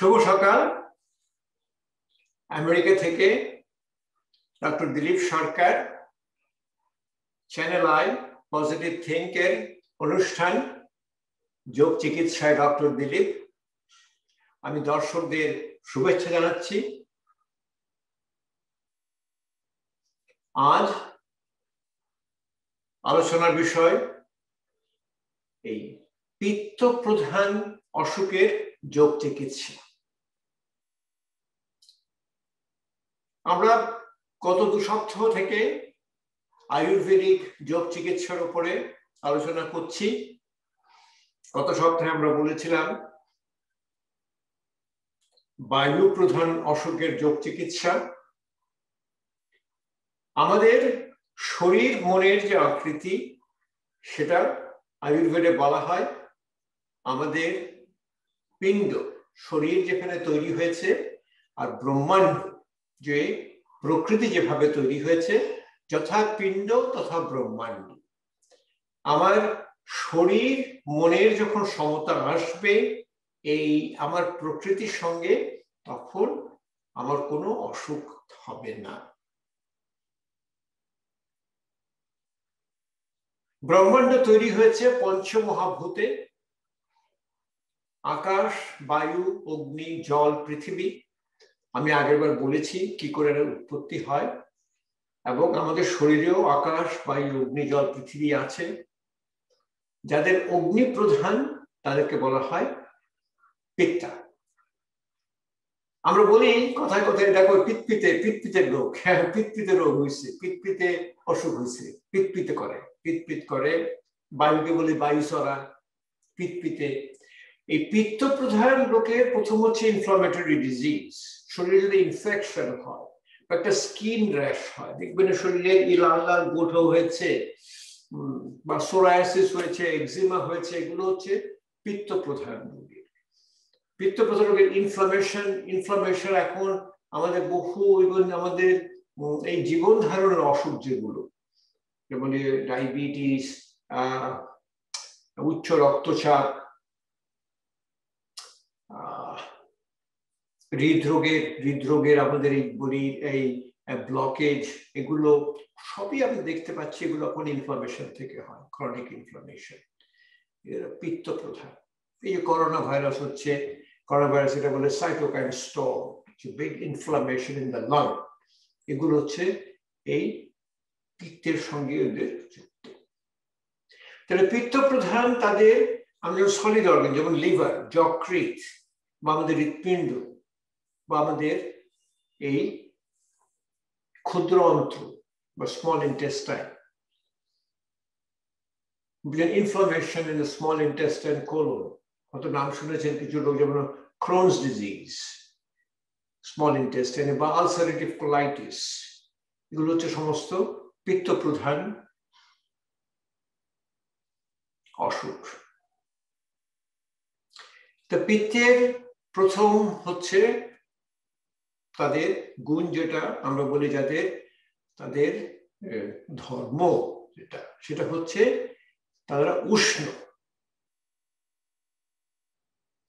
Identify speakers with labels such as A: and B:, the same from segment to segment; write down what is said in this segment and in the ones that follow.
A: শুভ সকাল। আমেরিকা থেকে doctor Dilip Sarkar, channel I positive থিঙ্কের অনুষ্ঠান যোগ চিকিৎসায় ডক্টর দিলীপ। আমি দর্শকদের শুভেচ্ছা জানাচ্ছি। আজ আলোচনার বিষয় এই পিত্ত প্রধান অসুখের যোগ চিকিৎসা। আমরা গত 2 সপ্তাহ থেকে আয়ুর্বেদিক যোগ চিকিৎসার উপরে আলোচনা করছি। গত সপ্তাহে আমরা বলেছিলাম বায়ু প্রধান অসুখের যোগ চিকিৎসা। আমাদের শরীর মনের যে আকৃতি, সেটা আয়ুর্বেদে বলা হয় আমাদের পিণ্ড, শরীর যেখানে তৈরি হয়েছে, আর ব্রহ্মাণ্ড যে প্রকৃতি যেভাবে তৈরি হয়েছে, যথা পিণ্ড তথা ব্রহ্মাণ্ড। আমার শরীর মনের যখন সমতা আসবে এই আমার প্রকৃতির সঙ্গে, তখন আমার কোনো অসুখ হবে না। ব্রহ্মাণ্ড তৈরি হয়েছে পঞ্চমহাভূতে, আকাশ, বায়ু, অগ্নি, জল, পৃথিবী। আমি আগেরবার বলেছি কি করে এর উৎপত্তি হয়, এবং আমাদের শরীরেও আকাশ, বায়ু, অগ্নি, জল, পৃথিবী আছে। যাদের অগ্নি প্রধান তাদেরকে বলা হয় পিত্তা। আমরা বলি কথায় কথায়, দেখো পিত্পিতের রোগ, হ্যাঁ পিত্পিতে রোগ হয়েছে, পিত্পিতে অসুখ হয়েছে, পিত্পিতে করে, পিত্পিত করে। বায়ুকে বলি বায়ু চড়া, পিত্পিতে। এই পিত্ত প্রধান রোগের প্রথম হচ্ছে ইনফ্লামেটরি ডিজিজ। শরীরে যদি ইনফেকশন হয়, একটা স্কিন র্যাশ হয়, দেখবেন শরীরে লাল লাল গোঁঠো হয়েছে, বা সোরায়াসিস হয়েছে, এক্সিমা হয়েছে, এগুলো হচ্ছে পিত্ত প্রধান রোগের। পিত্ত প্রধান রোগের ইনফ্লামেশন এখন আমাদের বহু, আমাদের এই জীবন ধারণের অসুখ যেগুলো, যেমন ডায়াবেটিস, উচ্চ রক্তচাপ, হৃদরোগের আমাদের এই বলি এই ব্লকেজ, এগুলো সবই আমি দেখতে পাচ্ছি এগুলো এখন ইনফ্লামেশন থেকে হয়, ক্রনিক ইনফ্লামেশন, পিত্ত প্রধান। এই যে করোনা ভাইরাস হচ্ছে, করোনা ভাইরাস এটা বলে cytokine storm, big inflammation in the lung, এগুলো হচ্ছে এই পিত্তের সঙ্গে ওদের যুক্ত। তাহলে পিত্ত প্রধান তাদের আমাদের সলিড অর্গান, যেমন লিভার, যকৃৎ, বা আমাদের হৃৎপিণ্ড, বা আমাদের এই ক্ষুদ্র অন্ত্র বা small intestine, inflammation in the small intestine, colon, হয়তো নাম শুনেছেন কিছু লোক, যেমন ক্রোনস ডিজিজ স্মল ইন্টেস্টাইনে, বা আলসারেটিভ কোলাইটিস, এগুলো হচ্ছে সমস্ত পিত্ত প্রধান অসুখ। তো পিত্তের প্রথম হচ্ছে তাদের গুণ, যেটা আমরা বলি তাদের ধর্ম যেটা, সেটা হচ্ছে তারা উষ্ণ,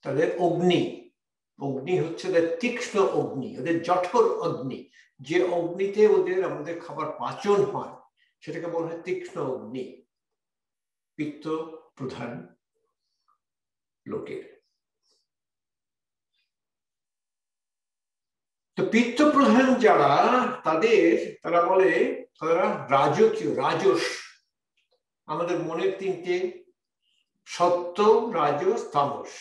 A: তাদের অগ্নি হচ্ছে তাদের তীক্ষ্ণ অগ্নি, ওদের জঠর অগ্নি, যে অগ্নিতে ওদের আমাদের খাবার পাচন হয়, সেটাকে বলা হয় তীক্ষ্ণ অগ্নি পিত্ত প্রধান লোকের। তো পিত্ত প্রধান যারা, তারা বলে তারা রাজকীয়, রাজস। আমাদের মনের 3টে, সত্য, রাজস, তামস।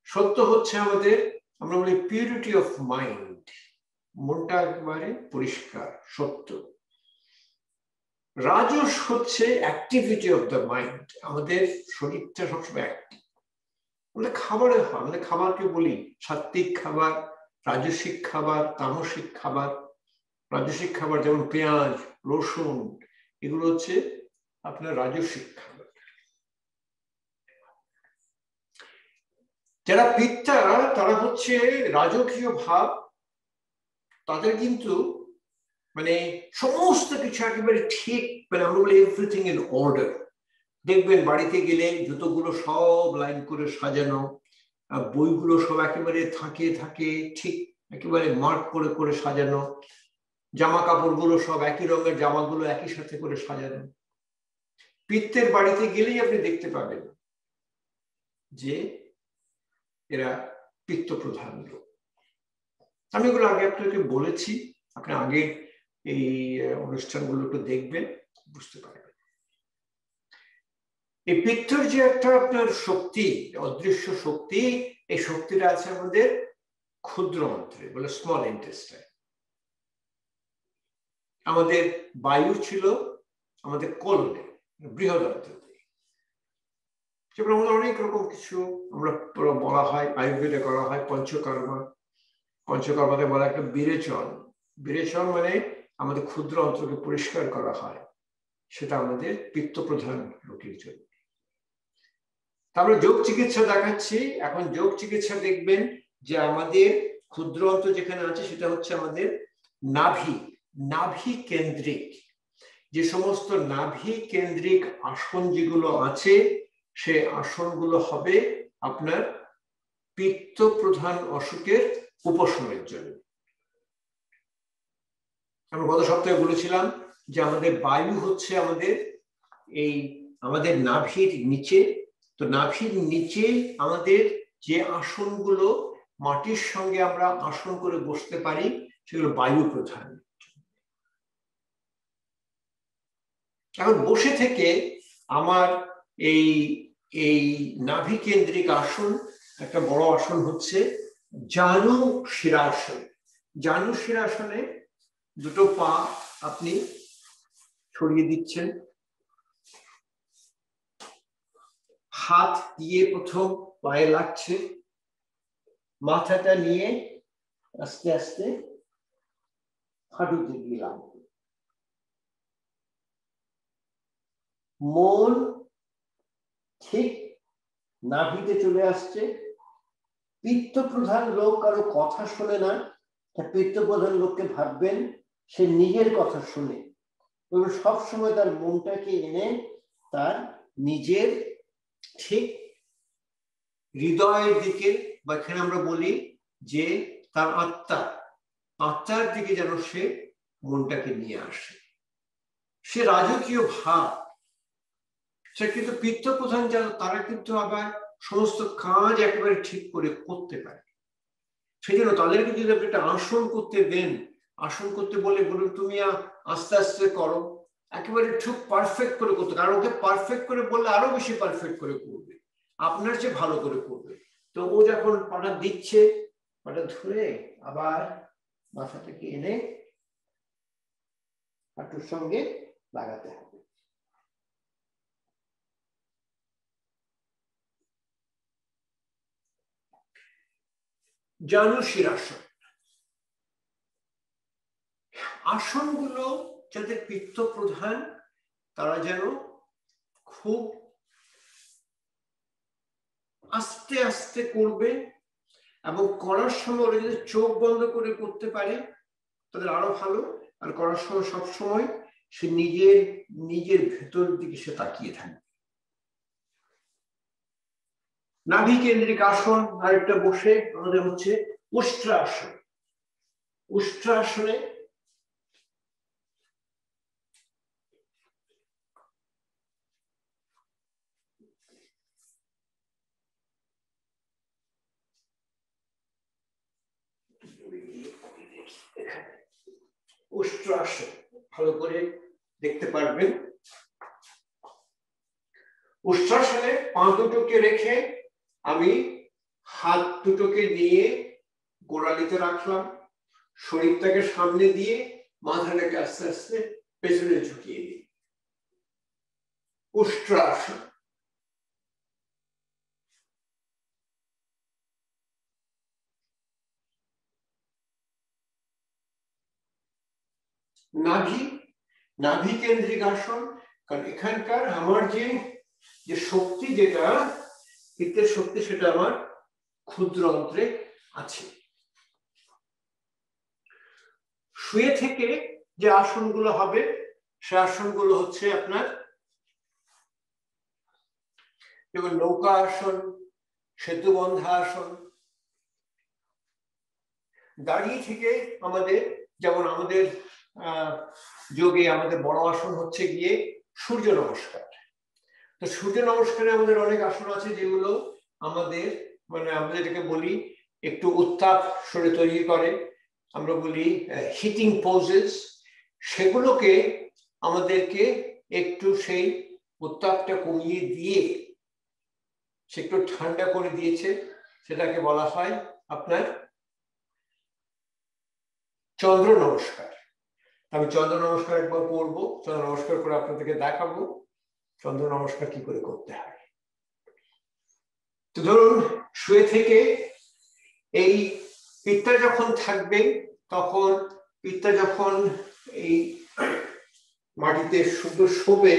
A: সত্য হচ্ছে আমাদের, আমরা বলি পিউরিটি অফ মাইন্ড, মনটা একেবারে পরিষ্কার, সত্য। রাজস হচ্ছে অ্যাক্টিভিটি অফ দ্য মাইন্ড, আমাদের শরীরটা সবসময় অ্যাক্টিভ। আমাদের খাবারে হয়, আমাদের খাবারকে বলি সাত্বিক খাবার, রাজসিক খাবার, তামসিক খাবার। রাজসিক খাবার যেমন পেঁয়াজ, রসুন, এগুলো হচ্ছে আপনার রাজসিক খাবার। যারা পিত্তা, তারা হচ্ছে রাজকীয় ভাব, তাদের কিন্তু মানে সমস্ত কিছু একেবারে ঠিক, মানে আমরা বলি এভরিথিং ইন অর্ডার। দেখবেন বাড়িতে গেলে জুতোগুলো সব লাইন করে সাজানো, বইগুলো সব একেবারে থাকে থাকে ঠিক একেবারে মার্ক করে করে সাজানো, জামা কাপড়গুলো সব একই রঙের, জামাগুলো একই সাথে করে সাজানো। পিত্তের বাড়িতে গেলেই আপনি দেখতে পাবেন যে এরা পিত্ত প্রধান লোক। আমি এগুলো আগে আপনাকে বলেছি, আপনি আগে এই অনুষ্ঠানগুলো একটু দেখবেন, বুঝতে পারবেন। এই পিত্তর যে একটা আপনার শক্তি, অদৃশ্য শক্তি, এই শক্তিটা আছে আমাদের ক্ষুদ্র অন্ত্রে, বলে স্মল ইন্টেস্টাইন। আমাদের বায়ু ছিল আমাদের কোলনে, বৃহৎ অন্ত্রতে। যেমন আমাদের অনেক রকম কিছু আমরা বলা হয়, আয়ুর্বেদে করা হয় পঞ্চকর্মা। পঞ্চকর্মাতে বলা একটা বিরেচন। বিরেচন মানে আমাদের ক্ষুদ্র অন্ত্রকে পরিষ্কার করা হয়, সেটা আমাদের পিত্ত প্রধান রোগীর জন্য। তারপরে যোগ চিকিৎসা দেখাচ্ছি। এখন যোগ চিকিৎসা দেখবেন যে আমাদের ক্ষুদ্র অন্ত্র যেখানে আছে সেটা হচ্ছে আমাদের নাভি, নাভি কেন্দ্রিক। যে সমস্ত নাভি কেন্দ্রিক আসন যেগুলো আছে, সে আসনগুলো হবে আপনার পিত্ত প্রধান অসুখের উপশমের জন্য। আমরা গত সপ্তাহে বলেছিলাম যে আমাদের বায়ু হচ্ছে আমাদের নাভির নিচে। তো নাভির নিচে আমাদের যে আসনগুলো মাটির সঙ্গে আমরা আসন করে বসতে পারি, সেগুলো বায়ু প্রধান। এখন বসে থেকে আমার এই নাভি কেন্দ্রিক আসন, একটা বড় আসন হচ্ছে জানু শিরাসন। জানু শিরাসনে দুটো পা আপনি ছড়িয়ে দিচ্ছেন, হাত দিয়ে প্রথম পায়ে লাগছে, মাথাটা নিয়ে আস্তে আস্তে হাঁটুতে দিয়ে লাগবে। মন ঠিক নাভিতে চলে আসছে। পিত্ত প্রধান লোক কারো কথা শোনে না, পিত্ত প্রধান লোককে ভাববেন সে নিজের কথা শুনে, এবং সবসময় তার মনটাকে এনে তার নিজের ঠিক হৃদয়ের দিকে, বা এখানে আমরা বলি যে তার আত্মার দিকে যেন সে মনটাকে নিয়ে আসে। সে রাজকীয় ভাব, সে কিন্তু পিত্ত প্রধান যারা, তারা কিন্তু আবার সমস্ত কাজ একেবারে ঠিক করে করতে পারে। সেই জন্য তাদেরকে যদি আপনি একটা আসন করতে দেন, আসন করতে বলে বলুন তুমি আস্তে আস্তে করো, একেবারে ঠিক পারফেক্ট করে করতে, কারণ ওকে পারফেক্ট করে বললে আরো বেশি পারফেক্ট করে করবে, আপনার চেয়ে ভালো করে করবে। তো ও যখন পাটা দিচ্ছে, পাটা ধরে আবার মাথাটাকে এনে হাঁটুর সঙ্গে লাগাতে হবে। জানু শিরাসন। আসনগুলো যাদের পিত্ত প্রধান, তারা যেন খুব আস্তে আস্তে করবে, এবং করার সময় ওরা যদি চোখ বন্ধ করে করতে পারে তাদের আরো ভালো। আর করার সময় সবসময় সে নিজের ভেতর দিকে সে তাকিয়ে থাকবে। নাভি কেন্দ্রিক আসন আরেকটা বসে আমাদের হচ্ছে উষ্ট্রাসন। উষ্ট্রাসনে উষ্ট্রাসন ভালো করে দেখতে পারবেন। উষ্ট্রাসনে পা দুটোকে রেখে আমি হাত দুটোকে নিয়ে গোড়ালিতে রাখলাম, শরীরটাকে সামনে দিয়ে মাথাটাকে আস্তে আস্তে পেছনে ঝুঁকিয়ে দিই। উষ্ট্রাসন। নাভি কেন্দ্রিক আসন, কারণ এখানকার আমার যে শক্তি, যেটা পিত্তের শক্তি, সেটা আমার ক্ষুদ্র অন্ত্রে আছে। শুয়ে থেকে যে আসনগুলো হবে, সে আসনগুলো হচ্ছে আপনার যেমন নৌকা আসন, সেতুবন্ধা আসন। দাঁড়িয়ে থেকে আমাদের, যেমন আমাদের যোগে আমাদের বড় আসন হচ্ছে গিয়ে সূর্য নমস্কার। তো সূর্য নমস্কারে আমাদের অনেক আসন আছে যেগুলো আমাদের মানে আমরা যেটাকে বলি একটু উত্তাপ শরীরে তৈরি করে, আমরা বলি হিটিং পোজেস। সেগুলোকে আমাদেরকে একটু সেই উত্তাপটা কমিয়ে দিয়ে সে একটু ঠান্ডা করে দিয়েছে, সেটাকে বলা হয় আপনার চন্দ্র নমস্কার। আমি চন্দ্র নমস্কার একবার করবো, চন্দ্র নমস্কার করে আপনাদেরকে দেখাবো চন্দ্র নমস্কার কি করে করতে হয়। তো ধরুন শুয়ে থেকে এই পিঠটা যখন থাকবে, তখন পিঠটা যখন এই মাটিতে শুধু শোবে,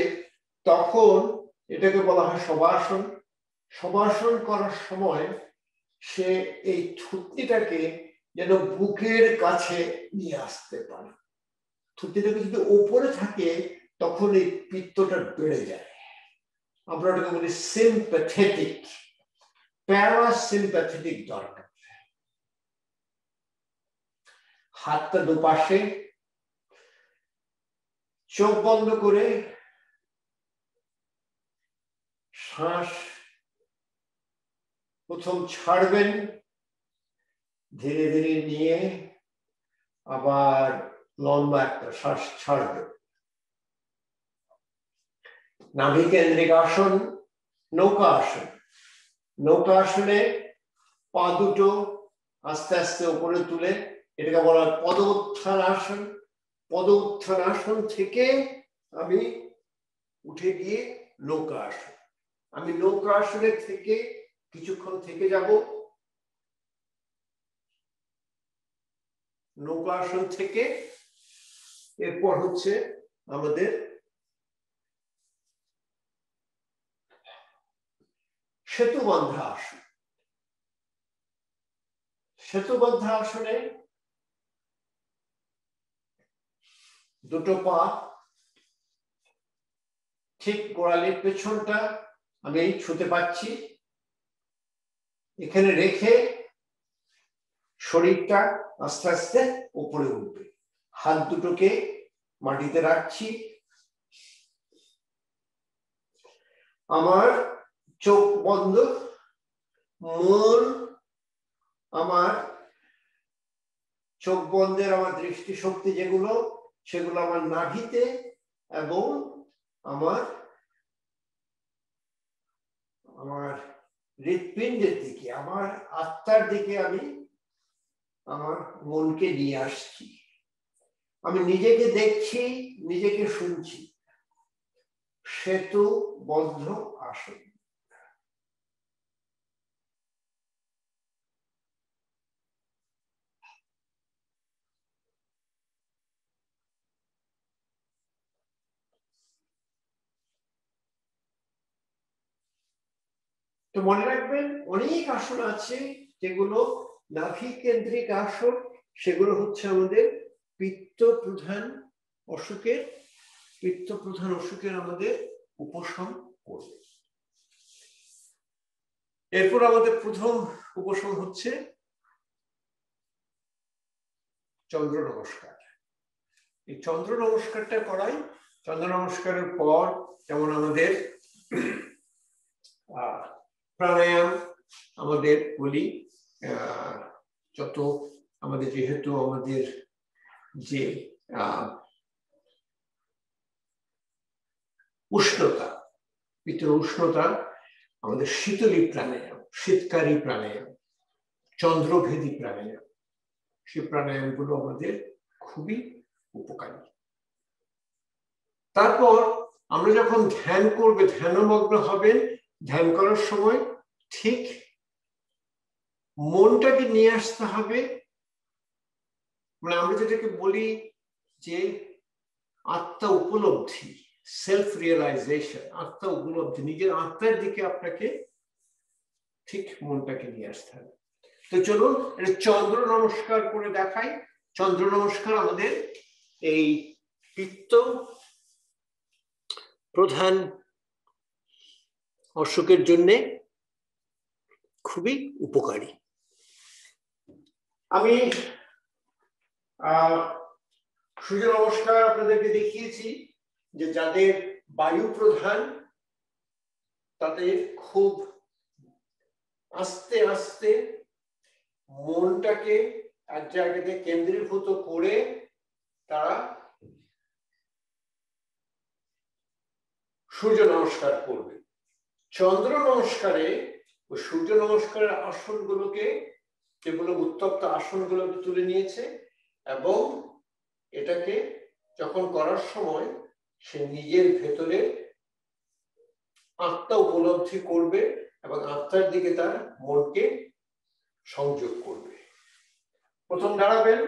A: তখন এটাকে বলা হয় শবাসন। শবাসন করার সময় সে এই থুতনিটাকে যেন বুকের কাছে নিয়ে আসতে পারে। থুতনিটাকে যদি উপরে থাকে তখন এই পিত্তটা বেড়ে যায়। আমরা ওটাকে বলি সিম্প্যাথেটিক, প্যারাসিম্প্যাথেটিক দরকার। হাতটা দুপাশে, চোখ বন্ধ করে শ্বাস প্রথম ছাড়বেন, ধীরে ধীরে নিয়ে আবার লম্বা একটা শ্বাস ছাড়বেন। নাভি কেন্দ্রিক আসন নৌকা আসন। নৌকা আসনে পা দুটো আস্তে আস্তে উপরে তুলে, এটাকে বলা হয় পদ উত্থান আসন। পদ উত্থান আসন থেকে আমি উঠে গিয়ে নৌকা আসন। আমি নৌকা আসনে থেকে কিছুক্ষণ থেকে যাব। নৌকা আসন থেকে এরপর হচ্ছে আমাদের সেতুবন্ধা আসন। সেতুবন্ধা আসনে দুটো পা ঠিক গোড়ালির পেছনটা আমি ছুঁতে পাচ্ছি, এখানে রেখে শরীরটা আস্তে আস্তে উপরে উঠবে। হাত দুটোকে মাটিতে রাখছি, আমার চোখ বন্ধ, মন আমার চোখ বন্ধের আমার দৃষ্টিশক্তি যেগুলো, সেগুলো আমার নাভিতে এবং আমার হৃৎপিণ্ডের দিকে, আমার আত্মার দিকে আমি আমার মনকে নিয়ে আসছি। আমি নিজেকে দেখছি, নিজেকে শুনছি। সেতু বন্ধ আসন। তো মনে রাখবেন অনেক আসন আছে যেগুলো নাভি কেন্দ্রিক আসন, সেগুলো হচ্ছে আমাদের পিত্ত প্রধান অসুখের আমাদের উপশম করবে। এরপর আমাদের প্রথম উপশম হচ্ছে চন্দ্র নমস্কার। এই চন্দ্র নমস্কারটা করাই। চন্দ্র নমস্কারের পর যেমন আমাদের প্রাণায়াম আমাদের বলি, যত আমাদের যেহেতু আমাদের যে উষ্ণতা, ভিতরে উষ্ণতা, আমাদের শীতলী প্রাণায়াম, শীতকারী প্রাণায়াম, চন্দ্রভেদী প্রাণায়াম, সেই প্রাণায়ামগুলো আমাদের খুবই উপকারী। তারপর আমরা যখন ধ্যান করবে, ধ্যানমগ্ন হবেন, ধ্যান করার সময় ঠিক মনটাকে নিয়ে আসতে হবে, মানে আমরা যেটাকে বলি যে আত্মা উপলব্ধি, সেলফ রিয়েলাইজেশন, আত্মা উপলব্ধি, নিজের আত্মার দিকে আপনাকে ঠিক মনটাকে নিয়ে আসতে হবে। তো চলুন এটা চন্দ্র নমস্কার করে দেখাই। চন্দ্র নমস্কার আমাদের এই পিত্ত প্রধান অসুখের জন্য খুবই উপকারী। আমি সূর্য নমস্কার আপনাদেরকে দেখিয়েছি যে যাদের বায়ু প্রধান তাদের খুব আস্তে আস্তে মনটাকে এক জায়গাতে কেন্দ্রীভূত করে তারা সূর্য নমস্কার করবে। চন্দ্র নমস্কারে ওই সূর্য নমস্কারের আসনগুলোকে যেগুলো উত্তপ্ত আসনগুলোকে তুলে নিয়েছে এবং এটাকে যখন করার সময় সে নিজের ভেতরে আত্মা উপলব্ধি করবে এবং আত্মার দিকে তার মনকে সংযোগ করবে। প্রথম দাঁড়াবেন,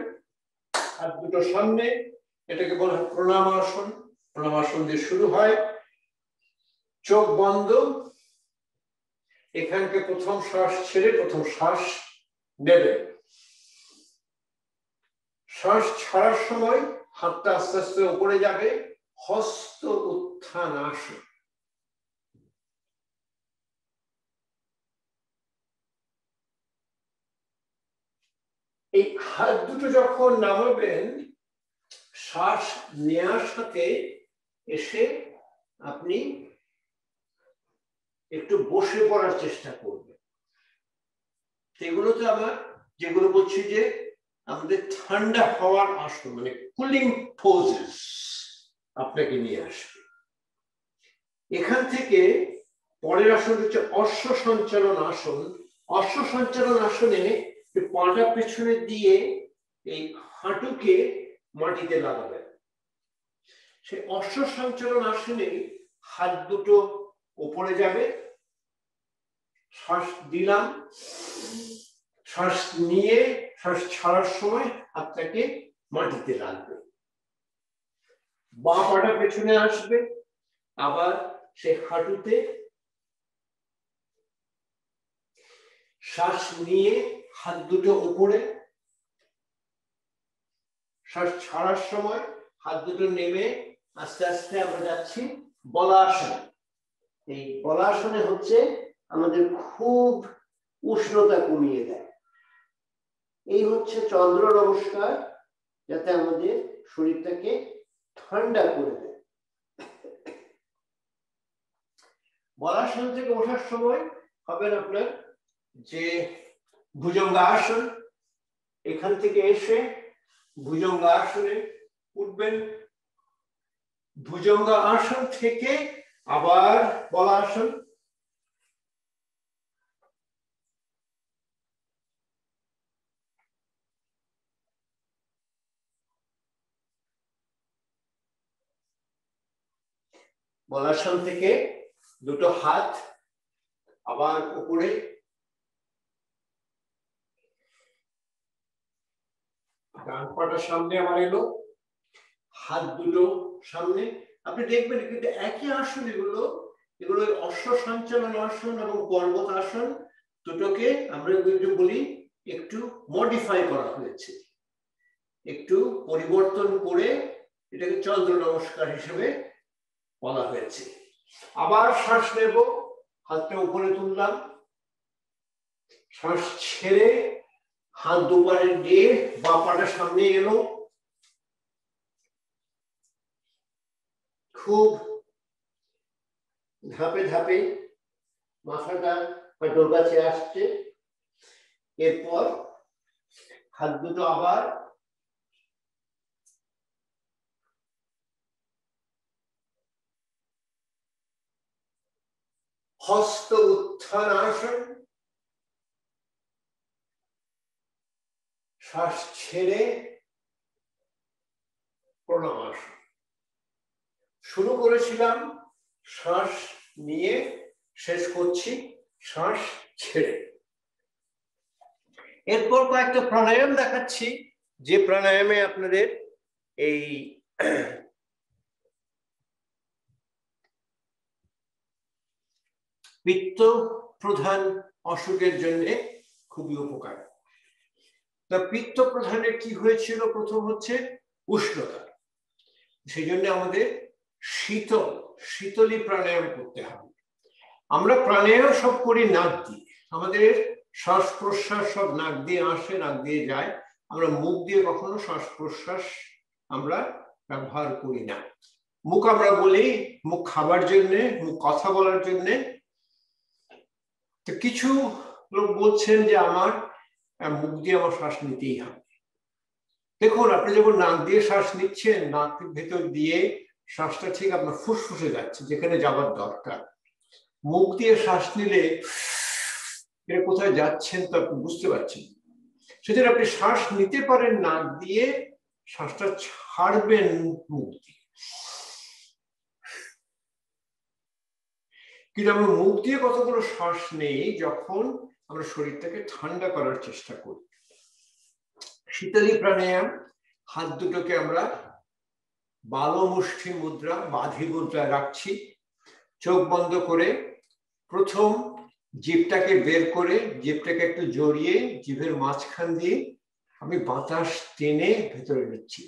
A: হাত দুটো সামনে, এটাকে বলা হয় প্রণাম আসন। প্রণাম আসন দিয়ে শুরু হয়, চোখ বন্ধ, এখানকে প্রথম শ্বাস ছেড়ে প্রথম শ্বাস নেবেন। শ্বাস ছাড়ার সময় হাতটা আস্তে আস্তে উপরে যাবে, হস্ত উত্থান আসন। এই হাত দুটো যখন নামাবেন, শ্বাস নেওয়ার সাথে এসে আপনি একটু বসে পড়ার চেষ্টা করবেন। সেগুলোতে আমার যেগুলো বলছি যে আমাদের ঠান্ডা হওয়ার আসন, মানে কুলিং পোজেস আপনাকে নিয়ে আসবে। এখান থেকে পরের আসন হচ্ছে অশ্ব সঞ্চালন আসন। অশ্ব সঞ্চালন আসনে পাটা পেছনে দিয়ে এই হাঁটুকে মাটিতে লাগাবেন। সেই অশ্ব সঞ্চালন আসনে হাত দুটো উপরে যাবে, শ্বাস দিলাম, শ্বাস নিয়ে শ্বাস ছাড়ার সময় হাতটাকে মাটিতে রাখবে, বাঁ পাটা পেছনে আসবে, আবার সেই হাঁটুতে শ্বাস নিয়ে হাত দুটো উপরে, শ্বাস ছাড়ার সময় হাত দুটো নেমে আস্তে আস্তে আমরা যাচ্ছি বলাসনে। এই বলাসনে হচ্ছে আমাদের খুব উষ্ণতা কমিয়ে দেয়। এই হচ্ছে চন্দ্র নমস্কার, যাতে আমাদের শরীরটাকে ঠান্ডা করে দেয়। বলাসন থেকে ওঠার সময় হবেন আপনার যে ভুজঙ্গাসন। এখান থেকে এসে ভুজঙ্গাসনে উঠবেন, ভুজঙ্গাসন থেকে আবার বলাসন, বলাসন থেকে দুটো হাত আবার উপরে, ডান পাটা সামনে আমার এলো, হাত দুটো সামনে। আপনি দেখবেন কিন্তু একই আসন এগুলো অশ্ব সঞ্চালন আসন এবং পর্বত আসন দুটোকে আমরা বলি একটু মডিফাই করা হয়েছে, একটু পরিবর্তন করে এটাকে চন্দ্র নমস্কার হিসেবে বলা হয়েছে। আবার শ্বাস নেব, হাতটা উপরে তুললাম, শ্বাস ছেড়ে হাত দুপারে দিয়ে বাঁ পাটা সামনে এলো, খুব ধাপে ধাপে মাথাটা হাঁটুর কাছে আসছে। এরপর হাত দুটো আবার হস্ত উত্থান আসন, শ্বাস ছেড়ে প্রণাম আসন। শুরু করেছিলাম শ্বাস নিয়ে, শেষ করছি শ্বাস ছেড়ে। এরপর কয়েকটা প্রাণায়াম দেখাচ্ছি, যে প্রাণায়ামে আপনাদের এই পিত্ত প্রধান অসুখের জন্য খুবই উপকার। তা পিত্ত প্রধানের কি হয়েছিল? প্রথম হচ্ছে উষ্ণতা, সেই জন্য আমাদের শীতলী প্রাণায়াম করতে হবে। আমরা প্রাণায়াম সব করি নাক দিয়ে, আমাদের শ্বাস প্রশ্বাস সব নাক দিয়ে আসে, নাক দিয়ে যায়। আমরা মুখ দিয়ে কখনো শ্বাস প্রশ্বাস আমরা ব্যবহার করি না। মুখ আমরা বলি মুখ খাবার জন্য, মুখ কথা বলার জন্য। তো কিছু লোক বলছেন যে আমার মুখ দিয়ে আমার শ্বাস নিতেই হবে। দেখুন, আপনি যখন নাক দিয়ে শ্বাস নিচ্ছেন, নাকের ভেতর দিয়ে শ্বাসটা ঠিক আপনার ফুসফুসে যাচ্ছে, যেখানে যাবার দরকার। মুখ দিয়ে শ্বাস নিলে এটা কোথায় যাচ্ছেন তো আপনি বুঝতে পারছেন। সেজন্য আপনি শ্বাস নিতে পারেন নাক দিয়ে, শ্বাসটা ছাড়বেন মুখ দিয়ে। কিন্তু আমরা মুখ দিয়ে কতগুলো শ্বাস নেই যখন আমরা শরীরটাকে ঠান্ডা করার চেষ্টা করি। শীতলী প্রাণায়াম, হাত দুটোকে আমরা বালমুষ্ঠি মুদ্রা, বাঁধি মুদ্রায় রাখছি। চোখ বন্ধ করে প্রথম জিভটাকে বের করে, জিভটাকে একটু জড়িয়ে জিভের মাঝখান দিয়ে আমি বাতাস টেনে ভেতরে নিচ্ছি।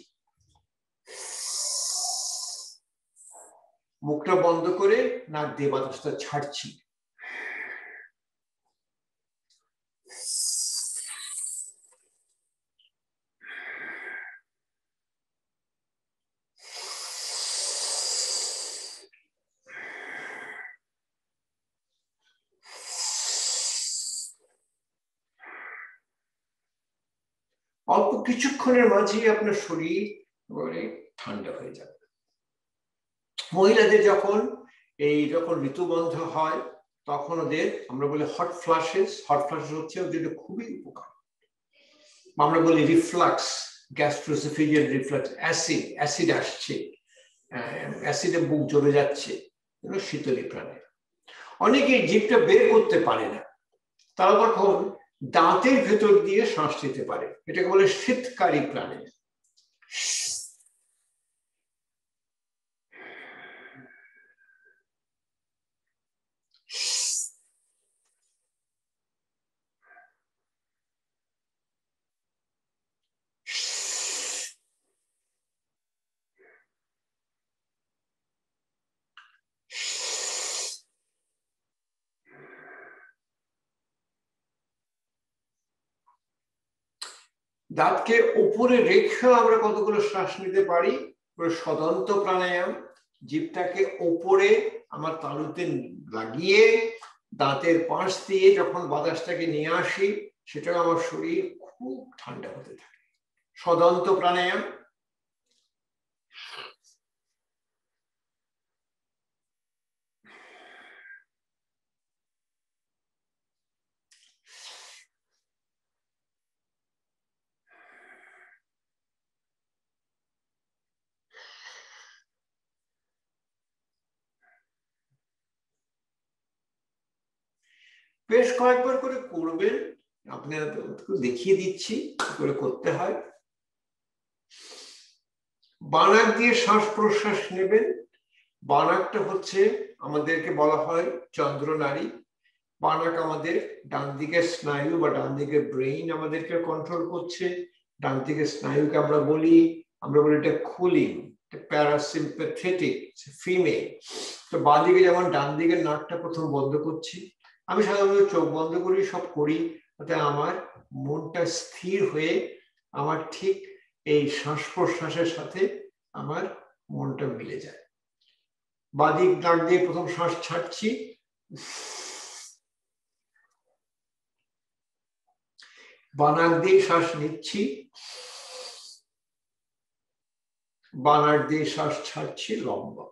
A: মুখটা বন্ধ করে নাক দিয়ে বাতাসটা ছাড়ছি। অল্প কিছুক্ষণের মাঝেই আপনার শরীর ঠান্ডা হয়ে যাবে। মহিলাদের যখন ঋতুবন্ধ হয় তখন ওদের আমরা বলি হট ফ্লাশেস। হট ফ্লাশেস হচ্ছে ওদের খুবই উপকার। আমরা বলি রিফ্লাক্স, গ্যাস্ট্রোএসোফেজিয়াল রিফ্লাক্স, অ্যাসিড আসছে, অ্যাসিডে বুক জ্বলে যাচ্ছে, শীতলী প্রাণে। অনেকে জিভটা বের করতে পারে না, তারা তখন দাঁতের ভেতর দিয়ে শ্বাস নিতে পারে। এটাকে বলে শীতকারী প্রাণে। দাঁতকে উপরে রেখে আমরা কতগুলো শ্বাস নিতে পারি। সদন্ত প্রাণায়াম, জিভটাকে উপরে আমার তালুতে লাগিয়ে দাঁতের পাশ দিয়ে যখন বাতাসটাকে নিয়ে আসি, সেটা আমার শরীর খুব ঠান্ডা হতে থাকে। সদন্ত প্রাণায়াম। বেশ কয়েকবার করে করবেন, আপনারা দেখিয়ে দিচ্ছি কি করে করতে হয়। বানাক দিয়ে শ্বাস প্রশ্বাস নেবেন। বানাকটা হচ্ছে আমাদেরকে বলা হয় চন্দ্রনারী। বানাক আমাদের ডান দিকের স্নায়ু বা ডান দিকের ব্রেইন আমাদেরকে কন্ট্রোল করছে। ডান দিকের স্নায়ুকে আমরা বলি এটা কুলিং, প্যারাসিম্প্যাথেটিক, ফিমেল। তো বাঁ দিকে যেমন ডান দিকের নাকটা প্রথম বন্ধ করছি। আমি সাধারণত চোখ বন্ধ করি, সব করি, তাতে আমার মনটা স্থির হয়ে আমার ঠিক এই শ্বাস প্রশ্বাসের সাথে আমার মনটা মিলে যায়। বাঁ দিক নাক দিয়ে প্রথম শ্বাস ছাড়ছি, বানাক দিয়ে শ্বাস নিচ্ছি, বানাক দিয়ে শ্বাস ছাড়ছি লম্বা।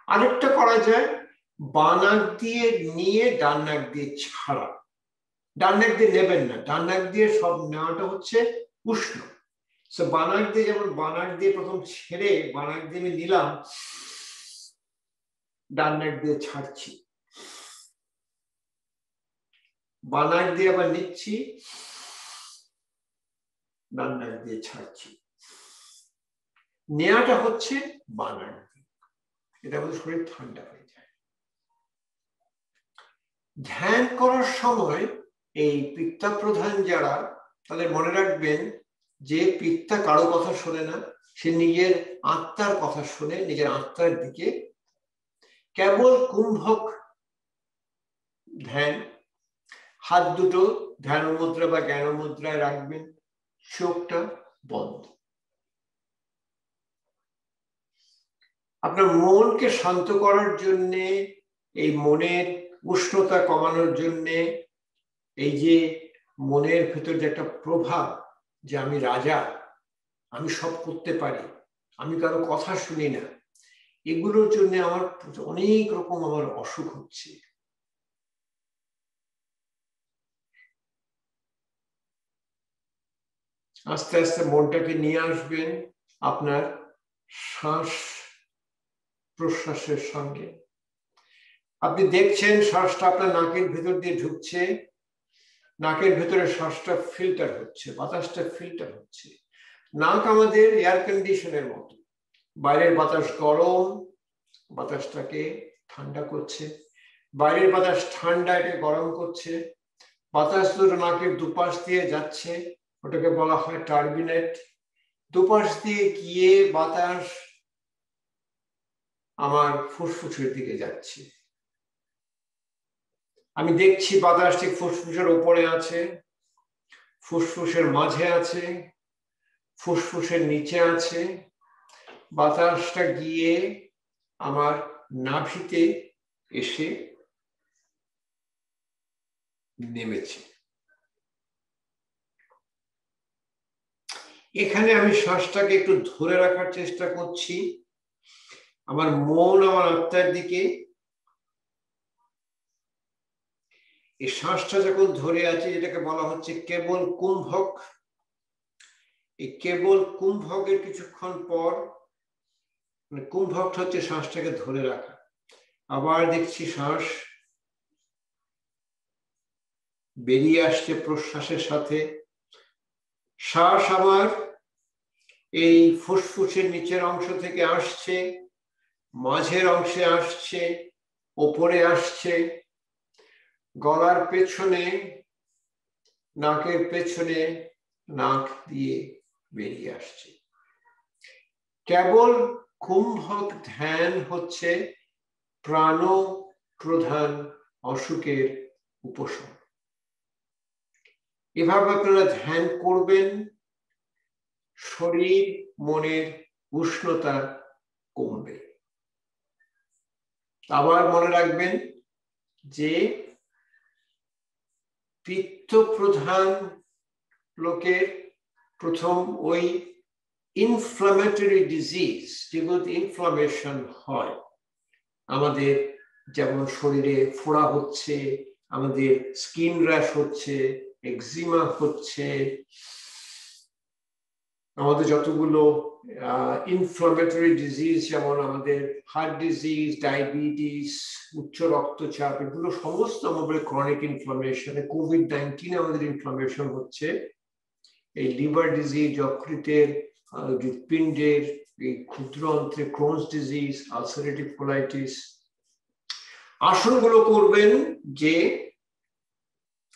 A: আরেকটা করা যায়, বানাক দিয়ে নিয়ে ডান নাক দিয়ে ছাড়া। ডান নাক দিয়ে নেবেন না, ডান নাক দিয়ে সব নেওয়াটা হচ্ছে উষ্ণ। বানাক দিয়ে, যেমন বানাক দিয়ে প্রথম ছেড়ে বানাক দিয়ে আমি নিলাম, ডান নাক দিয়ে ছাড়ছি, বানাক দিয়ে আবার নিচ্ছি, ডান নাক দিয়ে ছাড়ছি। নেওয়াটা হচ্ছে বানান, এটা আমাদের শরীর ঠান্ডা হয়ে যায়। ধ্যান করার সময় এই পিত্তা প্রধান যারা, তাদের মনে রাখবেন যে পিত্তা কারো কথা শোনে না, সে নিজের আত্মার কথা শুনে, নিজের আত্মার দিকে। কেবল কুম্ভক ধ্যান, হাত দুটো ধ্যান মুদ্রা বা জ্ঞান মুদ্রায় রাখবেন, চোখটা বন্ধ। আপনার মনকে শান্ত করার জন্য, এই মনের উষ্ণতা কমানোর জন্য, এই যে মনের ভেতর যে একটা প্রভাব যে আমি রাজা, আমি সব করতে পারি, আমি কারো কথা শুনি না, এগুলোর জন্য আমার অনেক রকম আমার অসুখ হচ্ছে। আস্তে আস্তে মনটাকে নিয়ে আসবেন আপনার শ্বাস প্রশ্বাসের সঙ্গে। আপনি দেখছেন শ্বাসটা আপনার নাকের ভেতর দিয়ে ঢুকছে, নাকের ভেতরে শ্বাসটা ফিল্টার হচ্ছে, বাতাসটা ফিল্টার হচ্ছে। নাক আমাদের এয়ার কন্ডিশনের মতো, বাইরের বাতাস গরম, বাতাসটাকে ঠান্ডা করছে, বাইরের বাতাস ঠান্ডা, এটা গরম করছে। বাতাস দুটো নাকের দুপাশ দিয়ে যাচ্ছে, ওটাকে বলা হয় টার্বিনেট। দুপাশ দিয়ে গিয়ে বাতাস আমার ফুসফুসের দিকে যাচ্ছে। আমি দেখছি বাতাস ঠিক ফুসফুসের উপরে আছে, ফুসফুসের মাঝে আছে, ফুসফুসের নিচে আছে। বাতাসটা গিয়ে আমার নাভিতে এসে নেমেছে। এখানে আমি শ্বাসটাকে একটু ধরে রাখার চেষ্টা করছি, আমার মন আমার আত্মার দিকে। এই শ্বাসটা যখন ধরে আছে, যেটাকে বলা হচ্ছে কেবল কুম্ভক, এই কেবল কুম্ভকের কিছুক্ষণ পর, মানে কুম্ভকটা হচ্ছে শ্বাসটাকে ধরে রাখা। আবার দেখছি শ্বাস বেরিয়ে আসছে প্রশ্বাসের সাথে। শ্বাস আমার এই ফুসফুসের নিচের অংশ থেকে আসছে, মাঝের অংশে আসছে, ওপরে আসছে, গলার পেছনে, নাকের পেছনে, নাক দিয়ে বেরিয়ে আসছে। কেবল কুম্ভক ধ্যান হচ্ছে প্রাণ প্রধান অসুখের উপশম। এভাবে আপনারা ধ্যান করবেন, শরীর মনের উষ্ণতা কমবে। আবার মনে রাখবেন যে পিত্ত প্রধান লোকের প্রথম ওই ইনফ্লামেটরি ডিজিজ, যেগুলোতে ইনফ্লামেশন হয়, আমাদের যেমন শরীরে ফোড়া হচ্ছে, আমাদের স্কিন র্যাশ হচ্ছে, এক্সিমা হচ্ছে, আমাদের যতগুলো ইনফ্লামেটরি ডিজিজ, যেমন আমাদের হার্ট ডিজিজ, ডায়াবেটিস, উচ্চ রক্তচাপ, এগুলো সমস্ত আমাদের ক্রনিক ইনফ্লামেশন। কোভিড-19 আমাদের ইনফ্লামেশন হচ্ছে। এই লিভার ডিজিজ, যকৃতের, হৃৎপিণ্ডের, এই ক্ষুদ্র অন্ত্রে ক্রোনস ডিজিজ, আলসারেটিভ কোলাইটিস। আসনগুলো করবেন যে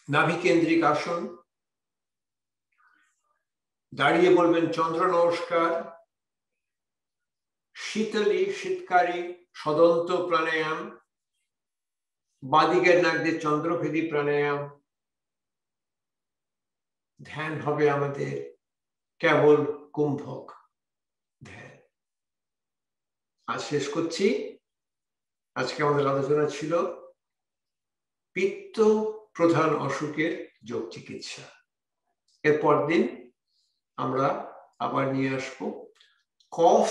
A: নাভিকেন্দ্রিক আসন, দাঁড়িয়ে বলবেন চন্দ্র নমস্কার, শীতলী শীতকারী সদন্ত প্রাণায়াম, বাদিকের নাক দিয়ে চন্দ্রভেদী প্রাণায়াম। ধ্যান হবে আমাদের কেবল কুম্ভক ধ্যান। আজ শেষ করছি। আজকে আমাদের আলোচনা ছিল পিত্ত প্রধান অসুখের যোগ চিকিৎসা। এরপর দিন আমরা আবার নিয়ে আসবো কফ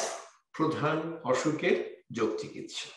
A: প্রধান অসুখের যোগ চিকিৎসা।